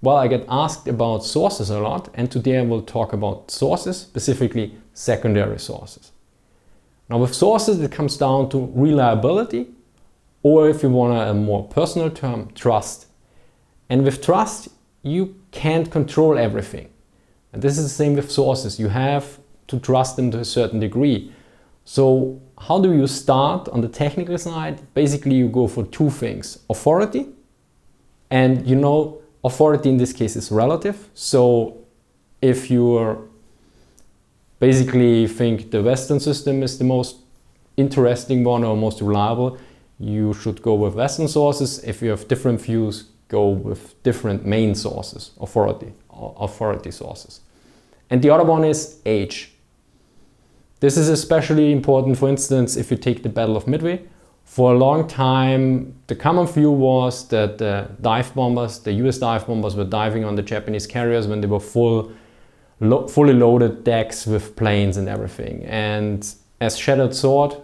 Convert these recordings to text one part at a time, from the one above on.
Well, I get asked about sources a lot, and today I will talk about sources, specifically secondary sources. Now with sources, it comes down to reliability, or if you want a more personal term, trust. And with trust, you can't control everything. And this is the same with sources. You have to trust them to a certain degree. So how do you start on the technical side? Basically, you go for two things: authority, and authority in this case is relative. So if you basically think the Western system is the most interesting one or most reliable, you should go with Western sources. If you have different views, go with different main sources, authority sources. And the other one is age. This is especially important, for instance, if you take the Battle of Midway. For a long time, the common view was that the dive bombers, the US dive bombers, were diving on the Japanese carriers when they were fully loaded decks with planes and everything. And as Shattered Sword,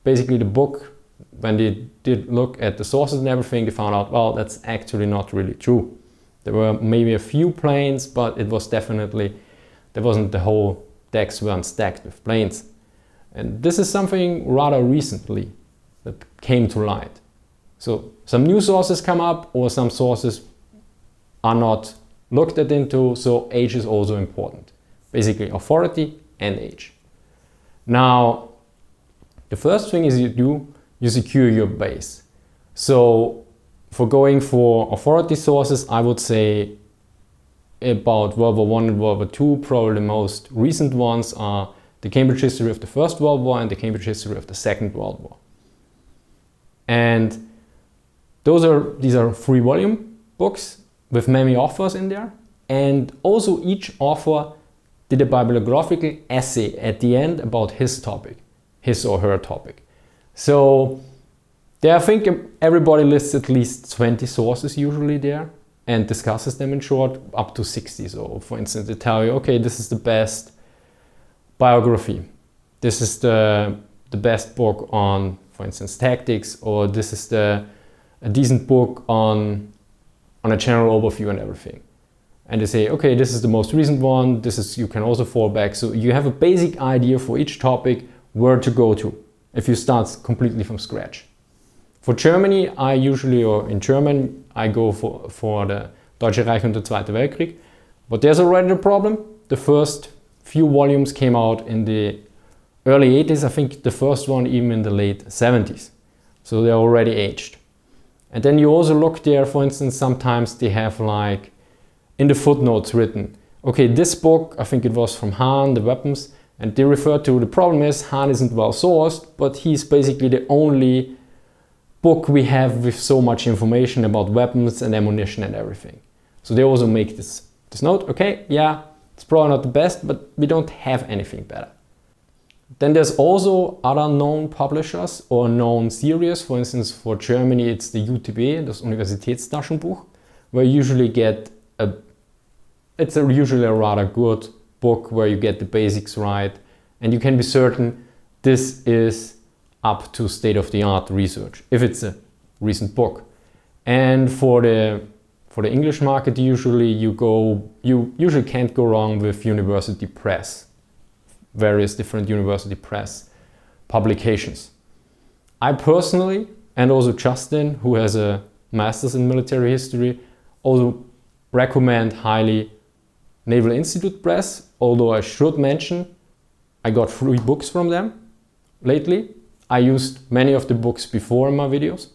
basically the book, when they did look at the sources and everything, they found out, well, that's actually not really true. There were maybe a few planes, but it was definitely, there wasn't the whole decks weren't stacked with planes. And this is something rather recently that came to light. So some new sources come up, or some sources are not looked at into, so age is also important. Basically authority and age. Now, the first thing is you secure your base. So for going for authority sources, I would say about World War I and World War II, probably the most recent ones are the Cambridge History of the First World War and the Cambridge History of the Second World War. And these are 3-volume books with many authors in there. And also each author did a bibliographical essay at the end about his topic, his or her topic. So there, I think everybody lists at least 20 sources usually there and discusses them in short, up to 60. So for instance, they tell you, okay, this is the best biography. This is the best book on, for instance, tactics, or this is a decent book on a general overview and everything. And they say, okay, this is the most recent one. You can also fall back. So you have a basic idea for each topic where to go to if you start completely from scratch. For Germany, in German, I go for the Deutsche Reich und der Zweite Weltkrieg. But there's already a problem. The first few volumes came out in the early 80s. I think the first one even in the late 70s. So they're already aged. And then you also look there, for instance, sometimes they have like in the footnotes written, okay, this book, I think it was from Hahn, the weapons, and they refer to, the problem is Hahn isn't well sourced, but he's basically the only book we have with so much information about weapons and ammunition and everything. So they also make this note, okay, yeah, it's probably not the best, but we don't have anything better. Then there's also other known publishers or known series. For instance, for Germany, it's the UTB, das Universitätstaschenbuch, where you usually get usually a rather good book where you get the basics right, and you can be certain this is up to state-of-the-art research, if it's a recent book. And for the English market, you usually can't go wrong with university press, various different university press publications. I personally, and also Justin, who has a master's in military history, also recommend highly Naval Institute Press, although I should mention I got 3 books from them lately. I used many of the books before in my videos,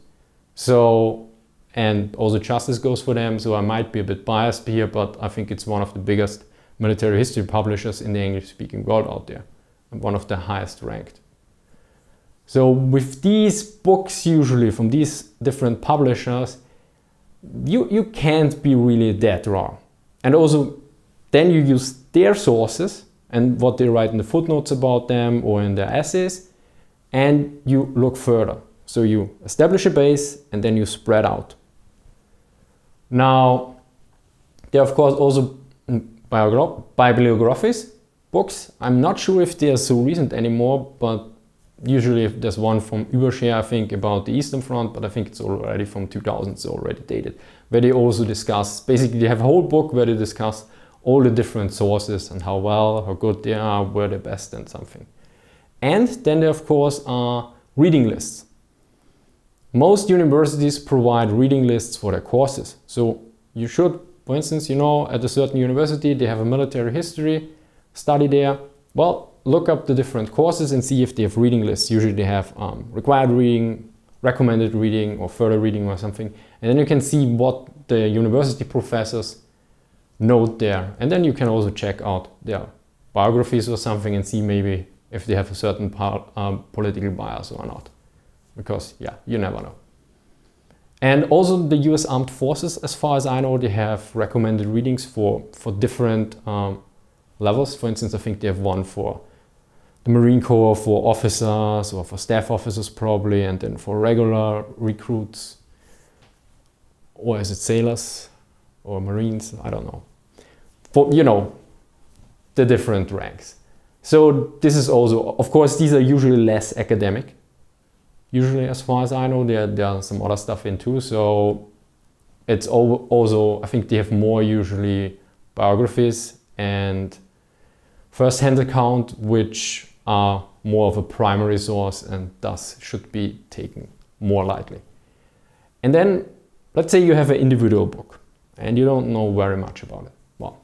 and also Justice goes for them, so I might be a bit biased here, but I think it's one of the biggest military history publishers in the English-speaking world out there, and one of the highest ranked. So with these books, usually from these different publishers, you can't be really that wrong. And also then you use their sources and what they write in the footnotes about them or in their essays, and you look further. So you establish a base and then you spread out. Now, there are of course also bibliographies, books. I'm not sure if they are so recent anymore, but Usually there's one from Übershare, I think, about the Eastern Front, but I think it's already from 2000, it's already dated, where they also discuss, basically they have a whole book where they discuss all the different sources and how well, how good they are, where they're best and something. And then there of course are reading lists. Most universities provide reading lists for their courses. So you should, for instance, you know, at a certain university, they have a military history study there. Well, look up the different courses and see if they have reading lists. Usually they have required reading, recommended reading, or further reading or something. And then you can see what the university professors note there. And then you can also check out their biographies or something and see maybe if they have a certain political bias or not. Because, yeah, you never know. And also the US Armed Forces, as far as I know, they have recommended readings for different levels. For instance, I think they have one for the Marine Corps, for officers or for staff officers probably, and then for regular recruits, or is it sailors or Marines? I don't know. For, you know, the different ranks. So this is also, of course, these are usually less academic. Usually, as far as I know, there are some other stuff in too. So it's also, I think they have more usually biographies and first-hand account, which are more of a primary source and thus should be taken more lightly. And then, let's say you have an individual book and you don't know very much about it. Well,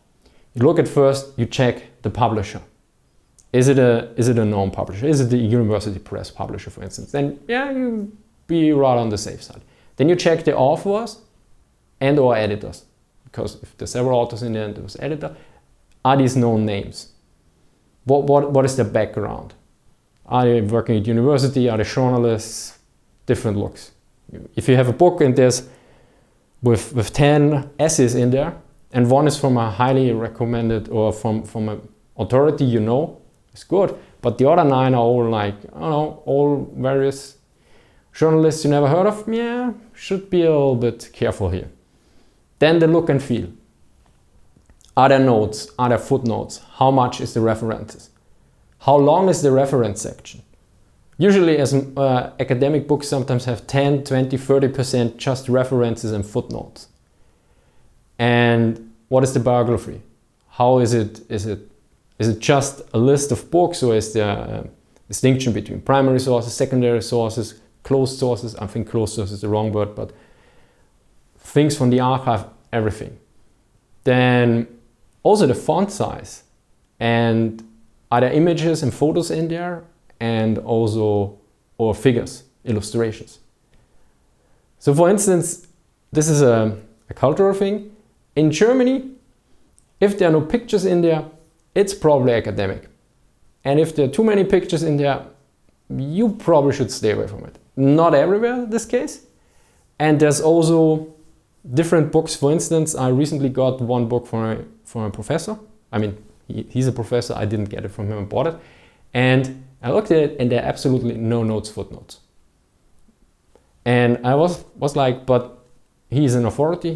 you look at first, you check the publisher. Is it a known publisher? Is it the university press publisher, for instance? Then, yeah, you be right on the safe side. Then you check the authors and or editors. Because if there's several authors in there and there's editor, are these known names? What is their background? Are they working at university? Are they journalists? Different looks. If you have a book and there's with 10 essays in there, and one is from a highly recommended or from an authority you know, it's good. But the other 9 are all like, I don't know, all various journalists you never heard of. Yeah, should be a little bit careful here. Then the look and feel. Are there notes? Are there footnotes? How much is the references? How long is the reference section? Usually as academic books sometimes have 10, 20, 30% just references and footnotes. And what is the biography? How is it? Is it just a list of books, or is there a distinction between primary sources, secondary sources, closed sources? I think closed sources is the wrong word, but things from the archive, everything. Then also the font size, and are there images and photos in there, and also or figures, illustrations. So for instance, this is a cultural thing. In Germany, if there are no pictures in there, it's probably academic. And if there are too many pictures in there, you probably should stay away from it. Not everywhere in this case. And there's also different books. For instance, I recently got one book from a professor. I mean, he's a professor. I didn't get it from him, I bought it. And I looked at it and there are absolutely no notes, footnotes. And I was like, but he's an authority.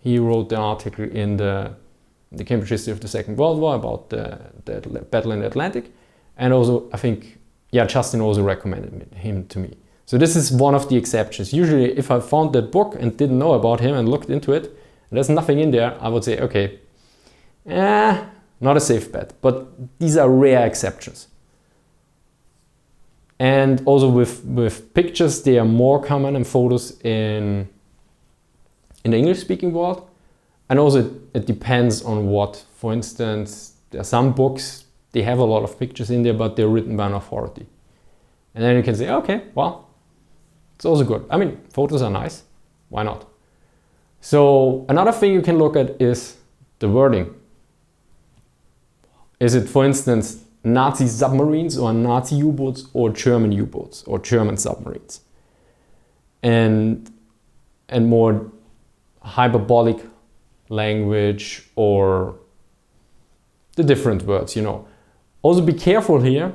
He wrote the article in the Cambridge History of the Second World War about the battle in the Atlantic. And also, I think, yeah, Justin also recommended him to me. So this is one of the exceptions. Usually, if I found that book and didn't know about him and looked into it, and there's nothing in there, I would say, okay, not a safe bet. But these are rare exceptions. And also with pictures, they are more common than photos in the English-speaking world. And also it depends on what. For instance, there are some books, they have a lot of pictures in there, but they're written by an authority. And then you can say, okay, well, it's also good. I mean, photos are nice. Why not? So another thing you can look at is the wording. Is it, for instance, Nazi submarines or Nazi U-boats or German U-boats or German submarines? And more hyperbolic language or the different words, you know. Also be careful here.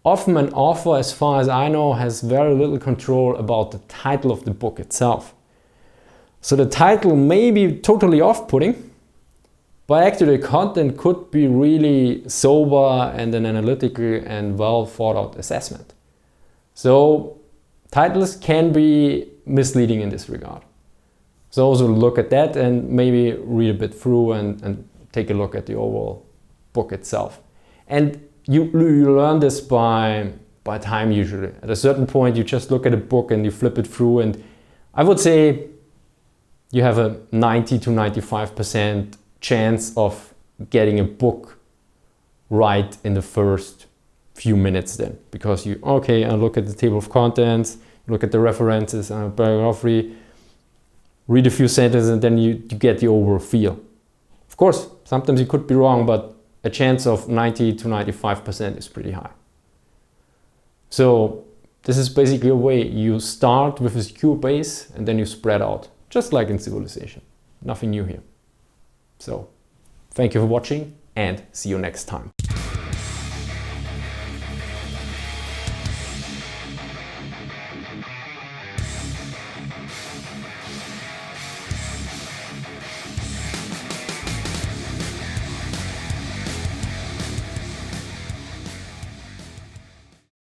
Often an author, as far as I know, has very little control about the title of the book itself. So the title may be totally off-putting, but actually the content could be really sober and an analytical and well thought out assessment. So titles can be misleading in this regard. So also look at that and maybe read a bit through and take a look at the overall book itself. And you learn this by time usually. At a certain point you just look at a book and you flip it through, and I would say you have a 90 to 95% chance of getting a book right in the first few minutes then. Because you, okay, I look at the table of contents, look at the references and bibliography, read a few sentences, and then you get the overall feel. Of course, sometimes you could be wrong, but a chance of 90 to 95% is pretty high. So this is basically a way you start with a secure base and then you spread out, just like in civilization. Nothing new here. So thank you for watching and see you next time.